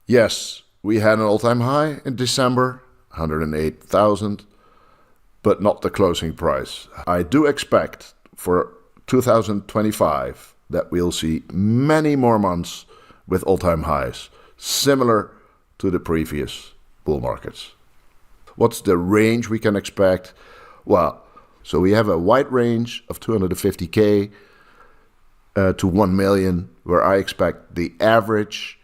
Yes, we had an all-time high in December, 108,000, but not the closing price. I do expect for 2025 that we'll see many more months with all-time highs, similar to the previous bull markets. What's the range we can expect? Well, so we have a wide range of 250K to 1 million, where I expect the average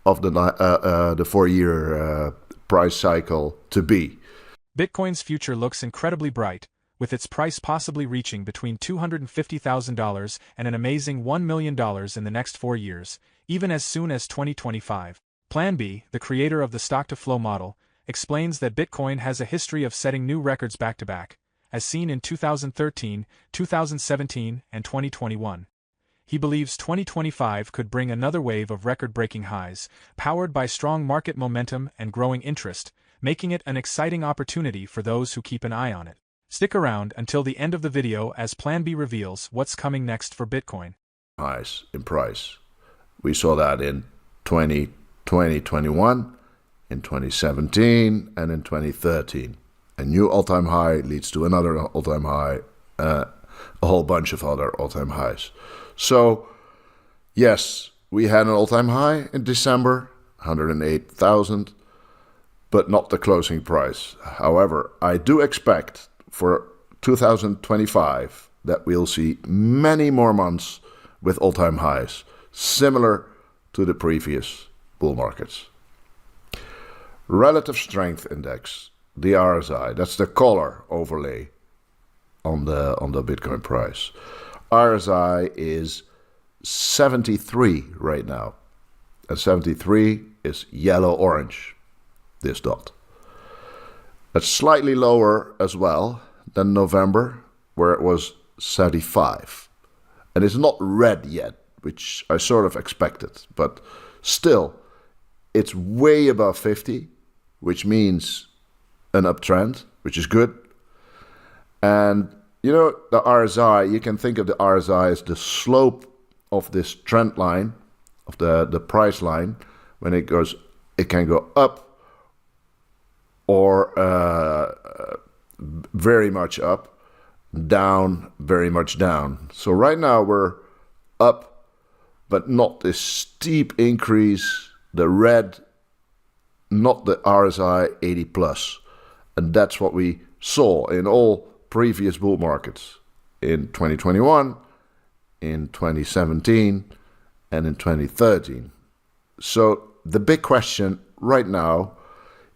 of the 4-year price cycle to be. Bitcoin's future looks incredibly bright, with its price possibly reaching between $250,000 and an amazing $1 million in the next 4 years, even as soon as 2025. PlanB, the creator of the stock-to-flow model, explains that Bitcoin has a history of setting new records back-to-back, as seen in 2013, 2017, and 2021. He believes 2025 could bring another wave of record-breaking highs, powered by strong market momentum and growing interest, making it an exciting opportunity for those who keep an eye on it. Stick around until the end of the video as PlanB reveals what's coming next for Bitcoin. Highs in price. We saw that in 2021, in 2017, and in 2013. A new all-time high leads to another all-time high, a whole bunch of other all-time highs. So, yes, we had an all-time high in December, 108,000, but not the closing price. However, I do expect for 2025 that we'll see many more months with all-time highs, similar to the previous bull markets. Relative Strength Index, the RSI, that's the color overlay on the Bitcoin price. RSI is 73 right now, and 73 is yellow-orange, this dot. That's slightly lower as well than November, where it was 75. And it's not red yet, which I sort of expected, but still, it's way above 50, which means an uptrend, which is good. And you know, the RSI, you can think of the RSI as the slope of this trend line, of the price line. When it goes, it can go up or very much up, down, very much down. So right now we're up, but not this steep increase, the red, not the RSI 80 plus. And that's what we saw in all previous bull markets in 2021, in 2017, and in 2013. So the big question right now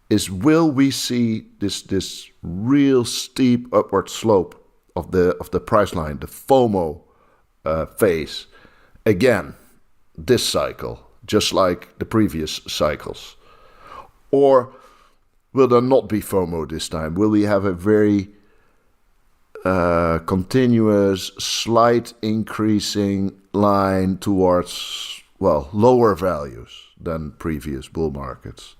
is, will we see this real steep upward slope of the price line, the FOMO phase, again this cycle, just like the previous cycles? Or will there not be FOMO this time? Will we have a very continuous, slight increasing line towards, well, lower values than previous bull markets?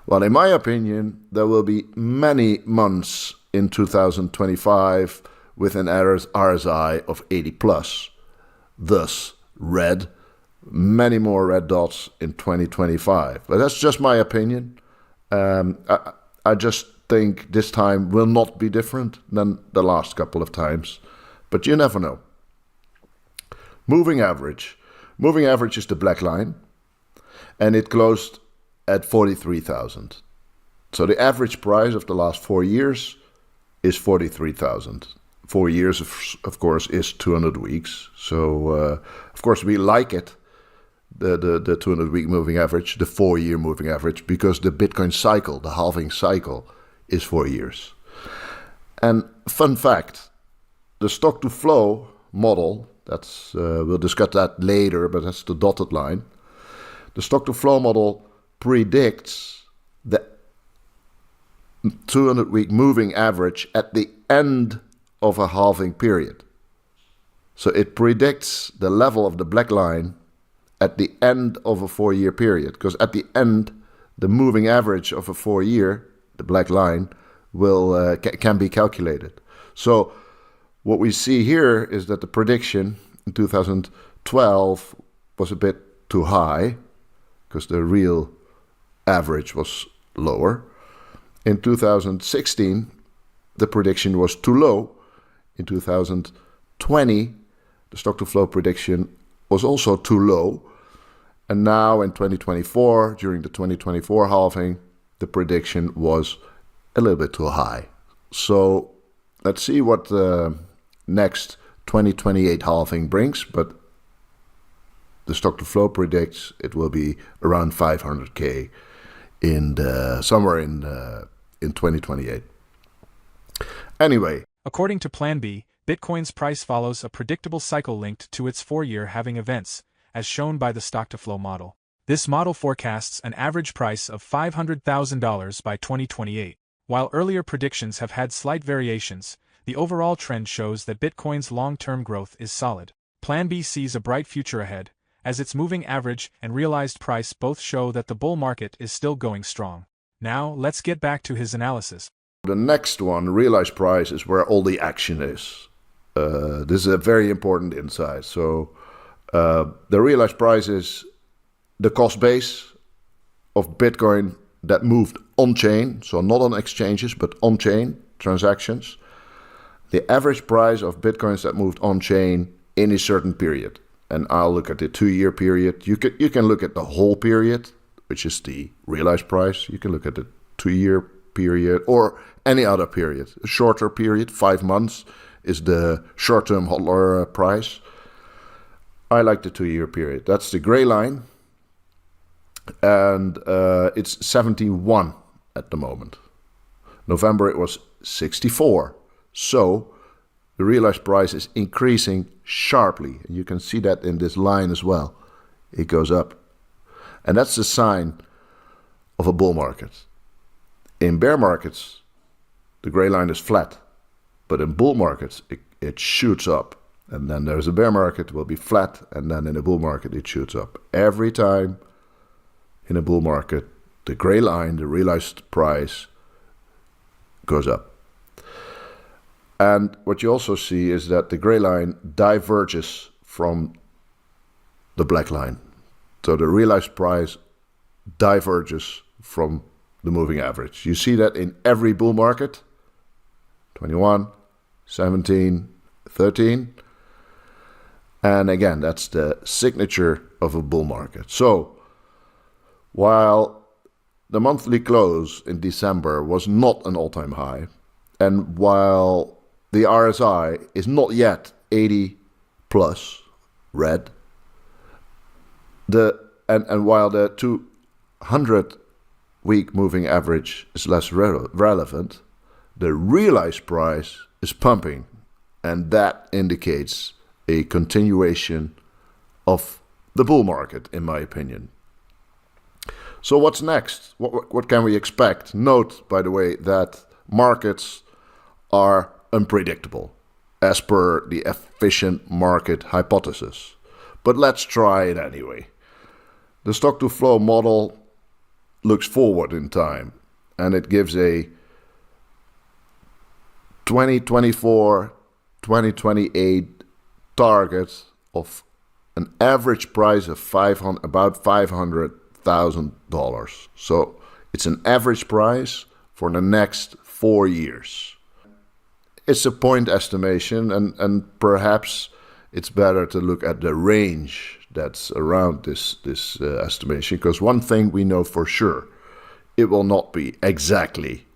Well, in my opinion, there will be many months in 2025 with an RSI of 80 plus, thus red, many more red dots in 2025. But that's just my opinion. I just think this time will not be different than the last couple of times, but you never know. Moving average. Moving average is the black line, and it closed at 43,000. So the average price of the last 4 years is 43,000. 4 years, of course, is 200 weeks. So, of course, we like it, the 200-week moving average, the 4-year moving average, because the Bitcoin cycle, the halving cycle, is 4 years. And fun fact, the stock-to-flow model, that's we'll discuss that later, but that's the dotted line. The stock-to-flow model predicts the 200-week moving average at the end of a halving period. So it predicts the level of the black line at the end of a 4-year period, because at the end, the moving average of a 4-year, the black line, will can be calculated. So what we see here is that the prediction in 2012 was a bit too high, because the real average was lower. In 2016, the prediction was too low. In 2020, the stock-to-flow prediction was also too low. And now in 2024, during the 2024 halving, the prediction was a little bit too high. So let's see what the next 2028 halving brings. But the stock-to-flow predicts it will be around 500K somewhere in 2028. Anyway. According to PlanB, Bitcoin's price follows a predictable cycle linked to its 4-year halving events, as shown by the stock-to-flow model. This model forecasts an average price of $500,000 by 2028. While earlier predictions have had slight variations, the overall trend shows that Bitcoin's long-term growth is solid. PlanB sees a bright future ahead, as its moving average and realized price both show that the bull market is still going strong. Now, let's get back to his analysis. The next one, realized price, is where all the action is. This is a very important insight. So the realized price is the cost base of Bitcoin that moved on-chain, so not on exchanges, but on-chain transactions. The average price of Bitcoins that moved on-chain in a certain period. And I'll look at the 2-year period. You can look at the whole period, which is the realized price. You can look at the 2-year period or any other period. A shorter period, 5 months, is the short-term hodler price. I like the 2-year period. That's the gray line. And it's 71 at the moment. November it was 64. So the realized price is increasing sharply. You can see that in this line as well. It goes up. And that's the sign of a bull market. In bear markets, the gray line is flat. But in bull markets, it shoots up. And then there's a bear market, it will be flat. And then in a bull market, it shoots up. Every time in a bull market, the gray line, the realized price, goes up. And what you also see is that the gray line diverges from the black line. So the realized price diverges from the moving average. You see that in every bull market, 21, 17, 13. And again, that's the signature of a bull market. So while the monthly close in December was not an all-time high, and while the RSI is not yet 80 plus red, and while the 200-week moving average is less relevant, the realized price is pumping, and that indicates a continuation of the bull market, in my opinion. So what's next? What can we expect? Note, by the way, that markets are unpredictable, as per the efficient market hypothesis. But let's try it anyway. The stock-to-flow model looks forward in time, and it gives a 2024-2028 target of an average price of about $500,000. So it's an average price for the next 4 years. It's a point estimation, and perhaps it's better to look at the range that's around this estimation, because one thing we know for sure, it will not be exactly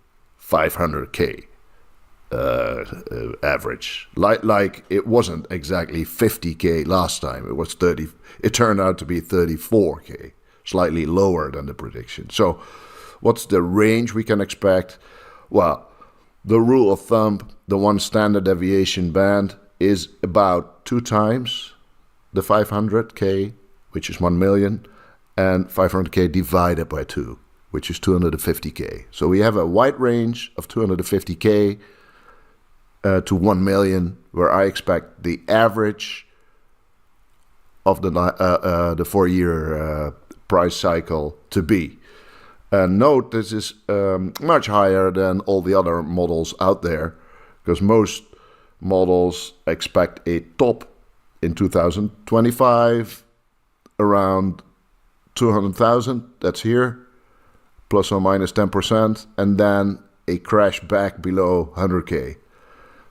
500K average. Like it wasn't exactly 50K last time. It was 30. It turned out to be 34K, slightly lower than the prediction. So what's the range we can expect? Well, the rule of thumb, the one standard deviation band, is about 2 times the 500K, which is 1 million, and 500K divided by 2, which is 250K. So we have a wide range of 250K to 1 million, where I expect the average of the 4-year price cycle to be. And note, this is much higher than all the other models out there, because most models expect a top in 2025 around 200,000, that's here, plus or minus 10%, and then a crash back below 100K.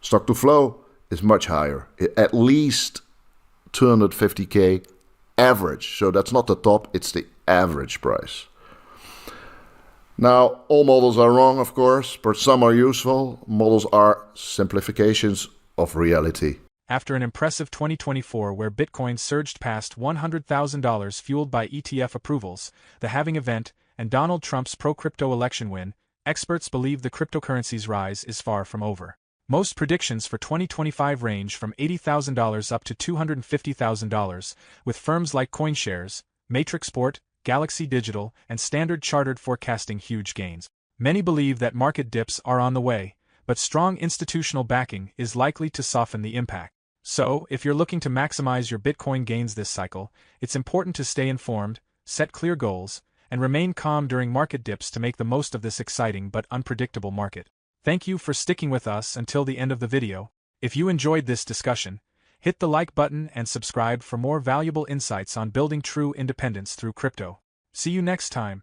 Stock to flow is much higher, at least 250K average. So that's not the top, it's the average price. Now, all models are wrong, of course, but some are useful. Models are simplifications of reality. After an impressive 2024 where Bitcoin surged past $100,000 fueled by ETF approvals, the halving event, and Donald Trump's pro-crypto election win, experts believe the cryptocurrency's rise is far from over. Most predictions for 2025 range from $80,000 up to $250,000, with firms like CoinShares, Matrixport, Galaxy Digital, and Standard Chartered forecasting huge gains. Many believe that market dips are on the way, but strong institutional backing is likely to soften the impact. So, if you're looking to maximize your Bitcoin gains this cycle, it's important to stay informed, set clear goals, and remain calm during market dips to make the most of this exciting but unpredictable market. Thank you for sticking with us until the end of the video. If you enjoyed this discussion, hit the like button and subscribe for more valuable insights on building true independence through crypto. See you next time.